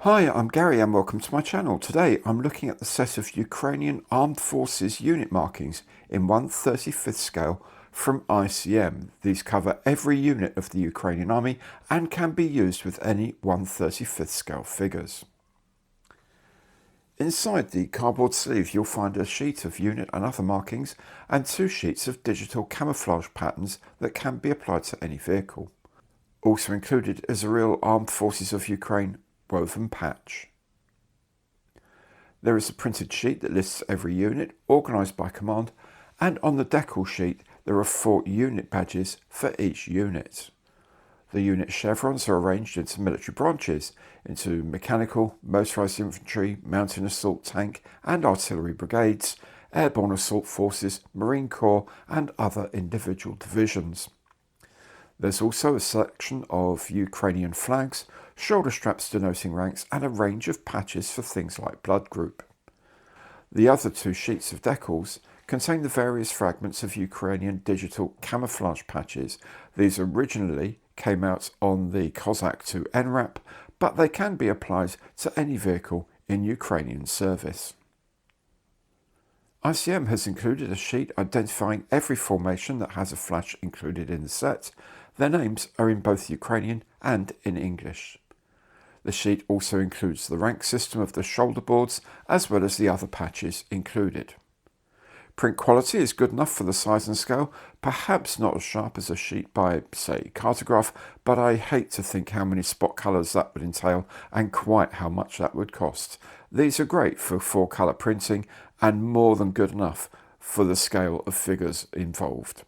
Hi, I'm Gary and welcome to my channel. Today I'm looking at the set of Ukrainian Armed Forces unit markings in 1/35th scale from ICM. These cover every unit of the Ukrainian army and can be used with any 1/35th scale figures. Inside the cardboard sleeve you'll find a sheet of unit and other markings and 2 sheets of digital camouflage patterns that can be applied to any vehicle. Also included is a real Armed Forces of Ukraine woven patch. There is a printed sheet that lists every unit, organised by command, and on the decal sheet there are 4 unit badges for each unit. The unit chevrons are arranged into military branches, into mechanical, motorised infantry, mountain assault tank and artillery brigades, airborne assault forces, Marine Corps and other individual divisions. There's also a selection of Ukrainian flags, shoulder straps denoting ranks and a range of patches for things like blood group. The other 2 sheets of decals contain the various fragments of Ukrainian digital camouflage patches. These originally came out on the Cossack 2 NRAP, but they can be applied to any vehicle in Ukrainian service. ICM has included a sheet identifying every formation that has a flash included in the set. Their names are in both Ukrainian and in English. The sheet also includes the rank system of the shoulder boards as well as the other patches included. Print quality is good enough for the size and scale, perhaps not as sharp as a sheet by, say, Cartograph, but I hate to think how many spot colours that would entail and quite how much that would cost. These are great for 4-colour printing and more than good enough for the scale of figures involved.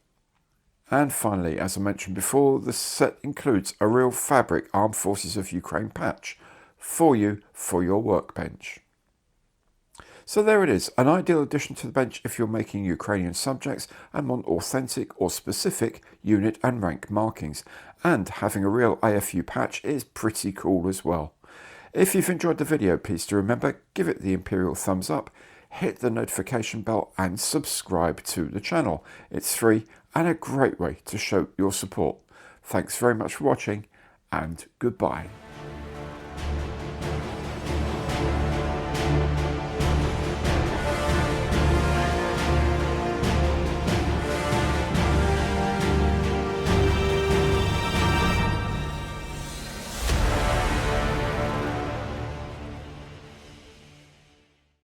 And finally, as I mentioned before, the set includes a real fabric Armed Forces of Ukraine patch for you for your workbench. So there it is, an ideal addition to the bench if you're making Ukrainian subjects and want authentic or specific unit and rank markings. And having a real AFU patch is pretty cool as well. If you've enjoyed the video, please do remember, give it the imperial thumbs up, hit the notification bell and subscribe to the channel. It's free and a great way to show your support. Thanks very much for watching and goodbye.